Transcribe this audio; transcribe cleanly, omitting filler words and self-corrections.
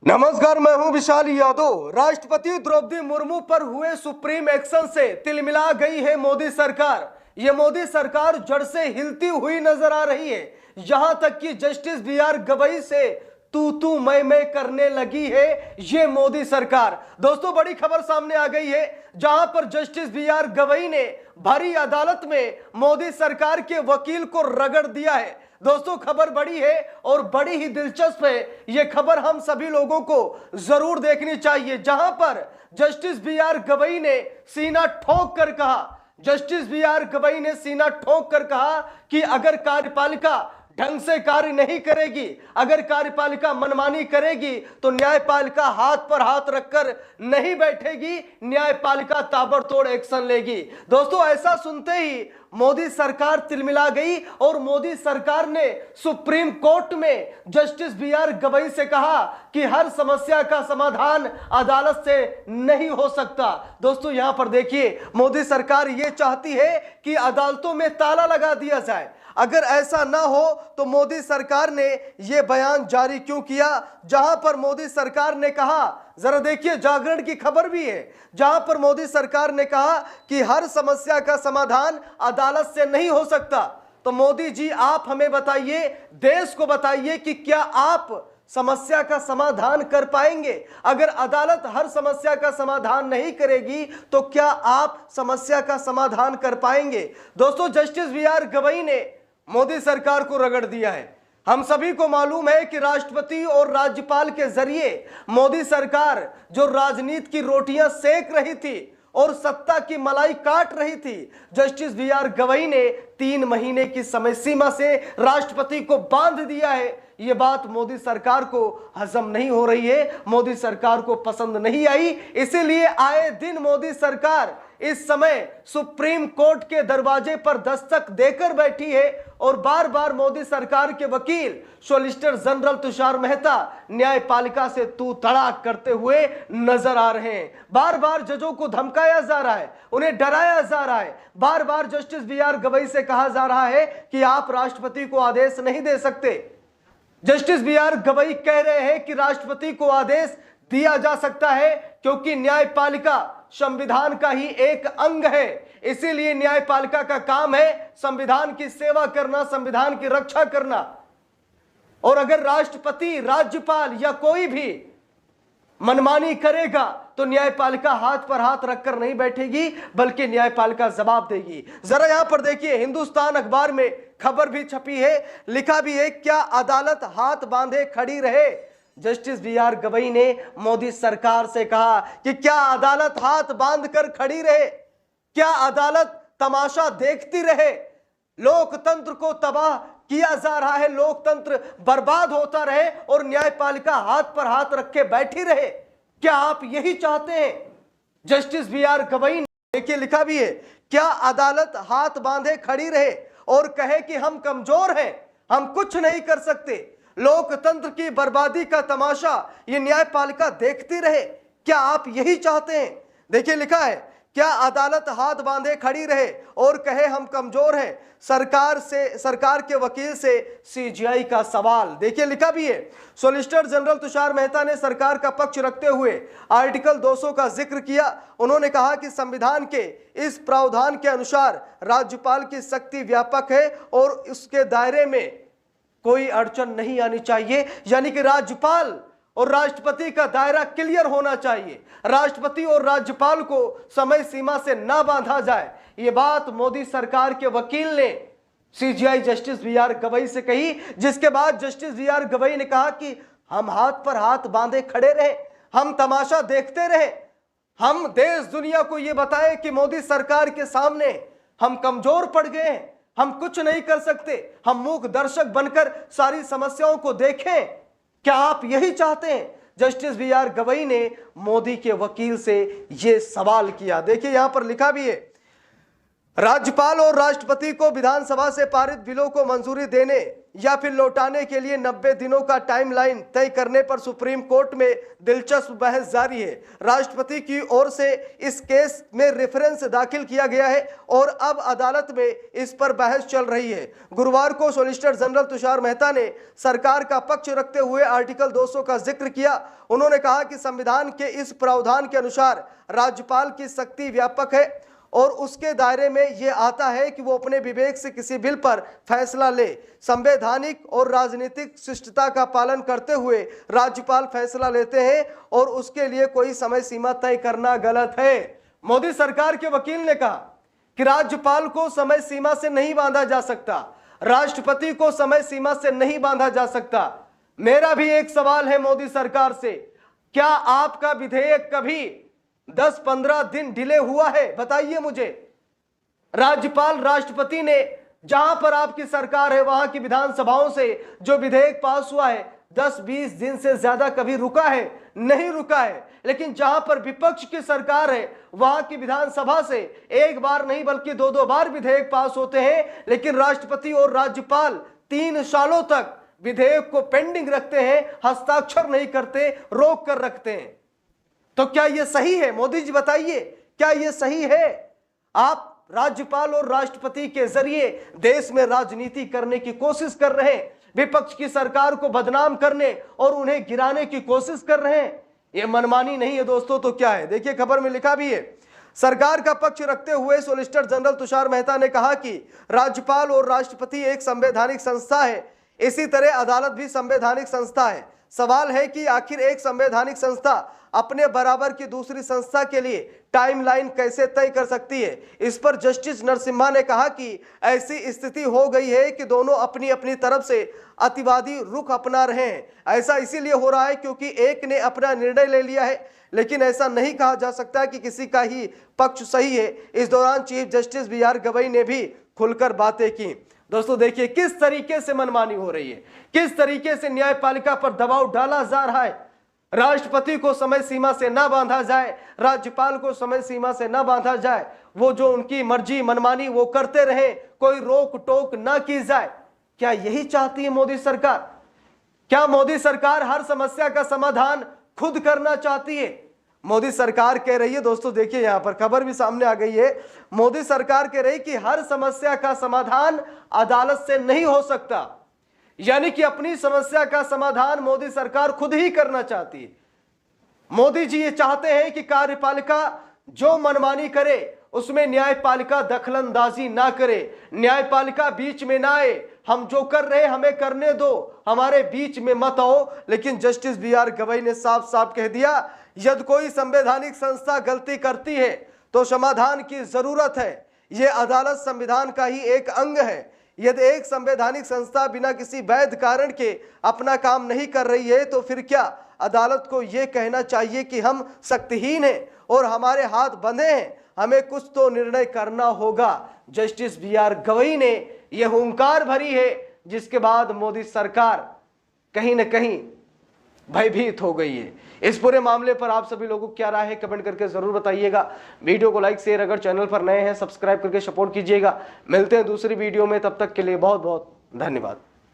नमस्कार, मैं हूं विशाल यादव। राष्ट्रपति द्रौपदी मुर्मू पर हुए सुप्रीम एक्शन से तिलमिला गई है मोदी सरकार। ये मोदी सरकार जड़ से हिलती हुई नजर आ रही है। यहां तक कि जस्टिस बी.आर. गवई से तू मैं करने लगी है ये मोदी सरकार। दोस्तों, बड़ी खबर सामने आ गई है जहां पर जस्टिस बी.आर. गवई ने भारी अदालत में मोदी सरकार के वकील को रगड़ दिया है। दोस्तों, खबर बड़ी है और बड़ी ही दिलचस्प है। यह खबर हम सभी लोगों को जरूर देखनी चाहिए, जहां पर जस्टिस बी.आर. गवई ने सीना ठोक कर कहा, जस्टिस बी.आर. गवई ने सीना ठोक कर कहा कि अगर कार्यपालिका ढंग से कार्य नहीं करेगी, अगर कार्यपालिका मनमानी करेगी तो न्यायपालिका हाथ पर हाथ रखकर नहीं बैठेगी, न्यायपालिका ताबड़तोड़ एक्शन लेगी। दोस्तों, ऐसा सुनते ही मोदी सरकार तिलमिला गई और मोदी सरकार ने सुप्रीम कोर्ट में जस्टिस बी.आर. गवई से कहा कि हर समस्या का समाधान अदालत से नहीं हो सकता। दोस्तों, यहां पर देखिए, मोदी सरकार यह चाहती है कि अदालतों में ताला लगा दिया जाए। अगर ऐसा ना हो तो मोदी सरकार ने यह बयान जारी क्यों किया, जहां पर मोदी सरकार ने कहा, जरा देखिए, जागरण की खबर भी है, जहां पर मोदी सरकार ने कहा कि हर समस्या का समाधान अदालत से नहीं हो सकता। तो मोदी जी, आप हमें बताइए, देश को बताइए कि क्या आप समस्या का समाधान कर पाएंगे? अगर अदालत हर समस्या का समाधान नहीं करेगी तो क्या आप समस्या का समाधान कर पाएंगे? दोस्तों, जस्टिस बी.आर. गवई ने मोदी सरकार को रगड़ दिया है। हम सभी को मालूम है कि राष्ट्रपति और राज्यपाल के जरिए मोदी सरकार जो राजनीति की रोटियां सेक रही थी और सत्ता की मलाई काट रही थी, जस्टिस बी.आर. गवई ने 3 महीने की समय सीमा से राष्ट्रपति को बांध दिया है। ये बात मोदी सरकार को हजम नहीं हो रही है, मोदी सरकार को पसंद नहीं आई। इसीलिए आए दिन मोदी सरकार इस समय सुप्रीम कोर्ट के दरवाजे पर दस्तक देकर बैठी है और बार बार मोदी सरकार के वकील सॉलिसिटर जनरल तुषार मेहता न्यायपालिका से तू तड़ाक करते हुए नजर आ रहे हैं। बार बार जजों को धमकाया जा रहा है, उन्हें डराया जा रहा है। बार बार जस्टिस बी.आर. गवई से कहा जा रहा है कि आप राष्ट्रपति को आदेश नहीं दे सकते। Justice B R. गवई कह रहे हैं कि राष्ट्रपति को आदेश दिया जा सकता है क्योंकि न्यायपालिका संविधान का ही एक अंग है। इसीलिए न्यायपालिका का काम है संविधान की सेवा करना, संविधान की रक्षा करना। और अगर राष्ट्रपति, राज्यपाल या कोई भी मनमानी करेगा तो न्यायपालिका हाथ पर हाथ रखकर नहीं बैठेगी, बल्कि न्यायपालिका जवाब देगी। जरा यहां पर देखिए, हिंदुस्तान अखबार में खबर भी छपी है, लिखा भी है, क्या अदालत हाथ बांधे खड़ी रहे? Justice B R. गवई ने मोदी सरकार से कहा कि क्या अदालत हाथ बांधकर खड़ी रहे? क्या अदालत तमाशा देखती रहे? लोकतंत्र को तबाह किया जा रहा है, लोकतंत्र बर्बाद होता रहे और न्यायपालिका हाथ पर हाथ रखे बैठी रहे? क्या आप यही चाहते हैं? Justice B R. गवई ने देखिए लिखा भी है, क्या अदालत हाथ बांधे खड़ी रहे और कहे कि हम कमजोर हैं, हम कुछ नहीं कर सकते, लोकतंत्र की बर्बादी का तमाशा ये न्यायपालिका देखती रहे? क्या आप यही चाहते हैं? देखिए लिखा है, क्या अदालत हाथ बांधे खड़ी रहे और कहे हम कमजोर हैं? सरकार के वकील से सीजीआई का सवाल। देखिए लिखा भी है, सॉलिसिटर जनरल तुषार मेहता ने सरकार का पक्ष रखते हुए आर्टिकल 200 का जिक्र किया। उन्होंने कहा कि संविधान के इस प्रावधान के अनुसार राज्यपाल की शक्ति व्यापक है और उसके दायरे में कोई अड़चन नहीं आनी चाहिए। यानी कि राज्यपाल और राष्ट्रपति का दायरा क्लियर होना चाहिए, राष्ट्रपति और राज्यपाल को समय सीमा से ना बांधा जाए। ये बात मोदी सरकार के वकील ने सीजीआई जस्टिस बी.आर. गवई से कही, जिसके बाद जस्टिस बी.आर. गवई ने कहा कि हम हाथ पर हाथ बांधे खड़े रहे, हम तमाशा देखते रहे, हम देश दुनिया को यह बताएं कि मोदी सरकार के सामने हम कमजोर पड़ गए हैं, हम कुछ नहीं कर सकते, हम मूक दर्शक बनकर सारी समस्याओं को देखें। क्या आप यही चाहते हैं? Justice B R. गवई ने मोदी के वकील से यह सवाल किया। देखिए यहां पर लिखा भी है, राज्यपाल और राष्ट्रपति को विधानसभा से पारित बिलों को मंजूरी देने या फिर लौटाने के लिए 90 दिनों का टाइमलाइन तय करने पर सुप्रीम कोर्ट में दिलचस्प बहस जारी है। राष्ट्रपति की ओर से इस केस में रेफरेंस दाखिल किया गया है और अब अदालत में इस पर बहस चल रही है। गुरुवार को सॉलिसिटर जनरल तुषार मेहता ने सरकार का पक्ष रखते हुए आर्टिकल 200 का जिक्र किया। उन्होंने कहा कि संविधान के इस प्रावधान के अनुसार राज्यपाल की शक्ति व्यापक है और उसके दायरे में यह आता है कि वो अपने विवेक से किसी बिल पर फैसला ले। संवैधानिक और राजनीतिक शिष्टता का पालन करते हुए राज्यपाल फैसला लेते हैं और उसके लिए कोई समय सीमा तय करना गलत है। मोदी सरकार के वकील ने कहा कि राज्यपाल को समय सीमा से नहीं बांधा जा सकता, राष्ट्रपति को समय सीमा से नहीं बांधा जा सकता। मेरा भी एक सवाल है मोदी सरकार से, क्या आपका विधेयक कभी 10-15 दिन डिले हुआ है? बताइए मुझे। राज्यपाल राष्ट्रपति ने जहां पर आपकी सरकार है वहां की विधानसभाओं से जो विधेयक पास हुआ है 10-20 दिन से ज्यादा कभी रुका है? नहीं रुका है। लेकिन जहां पर विपक्ष की सरकार है वहां की विधानसभा से एक बार नहीं बल्कि 2-2 बार विधेयक पास होते हैं, लेकिन राष्ट्रपति और राज्यपाल 3 सालों तक विधेयक को पेंडिंग रखते हैं, हस्ताक्षर नहीं करते, रोक कर रखते हैं। तो क्या यह सही है? मोदी जी बताइए, क्या यह सही है? आप राज्यपाल और राष्ट्रपति के जरिए देश में राजनीति करने की कोशिश कर रहे हैं, विपक्ष की सरकार को बदनाम करने और उन्हें गिराने की कोशिश कर रहे हैं। यह मनमानी नहीं है दोस्तों, तो क्या है? देखिए खबर में लिखा भी है, सरकार का पक्ष रखते हुए सॉलिसिटर जनरल तुषार मेहता ने कहा कि राज्यपाल और राष्ट्रपति एक संवैधानिक संस्था है, इसी तरह अदालत भी संवैधानिक संस्था है। सवाल है कि आखिर एक संवैधानिक संस्था अपने बराबर की दूसरी संस्था के लिए टाइमलाइन कैसे तय कर सकती है? इस पर जस्टिस नरसिम्हा ने कहा कि ऐसी स्थिति हो गई है कि दोनों अपनी अपनी तरफ से अतिवादी रुख अपना रहे हैं। ऐसा इसीलिए हो रहा है क्योंकि एक ने अपना निर्णय ले लिया है, लेकिन ऐसा नहीं कहा जा सकता कि किसी का ही पक्ष सही है। इस दौरान चीफ जस्टिस BR गवई ने भी खुलकर बातें की। दोस्तों देखिए किस तरीके से मनमानी हो रही है, किस तरीके से न्यायपालिका पर दबाव डाला जा रहा है। राष्ट्रपति को समय सीमा से ना बांधा जाए, राज्यपाल को समय सीमा से ना बांधा जाए, वो जो उनकी मर्जी मनमानी वो करते रहे, कोई रोक टोक ना की जाए। क्या यही चाहती है मोदी सरकार? क्या मोदी सरकार हर समस्या का समाधान खुद करना चाहती है? मोदी सरकार कह रही है, दोस्तों देखिए यहां पर खबर भी सामने आ गई है, मोदी सरकार कह रही कि हर समस्या का समाधान अदालत से नहीं हो सकता, यानी कि अपनी समस्या का समाधान मोदी सरकार खुद ही करना चाहती है। मोदी जी ये चाहते हैं कि कार्यपालिका जो मनमानी करे उसमें न्यायपालिका दखलंदाजी ना करे, न्यायपालिका बीच में ना आए, हम जो कर रहे हैं हमें करने दो, हमारे बीच में मत आओ। लेकिन जस्टिस BR गवई ने साफ साफ कह दिया, यदि कोई संवैधानिक संस्था गलती करती है तो समाधान की जरूरत है। यह अदालत संविधान का ही एक अंग है। यदि एक संवैधानिक संस्था बिना किसी वैध कारण के अपना काम नहीं कर रही है तो फिर क्या अदालत को यह कहना चाहिए कि हम शक्तिहीन हैं और हमारे हाथ बंधे हैं, हमें कुछ तो निर्णय करना होगा। जस्टिस BR गवई ने यह हुंकार भरी है, जिसके बाद मोदी सरकार कहीं न कहीं भयभीत हो गई है। इस पूरे मामले पर आप सभी लोगों को क्या राय है कमेंट करके जरूर बताइएगा। वीडियो को लाइक शेयर, अगर चैनल पर नए हैं सब्सक्राइब करके सपोर्ट कीजिएगा। मिलते हैं दूसरी वीडियो में, तब तक के लिए बहुत बहुत धन्यवाद।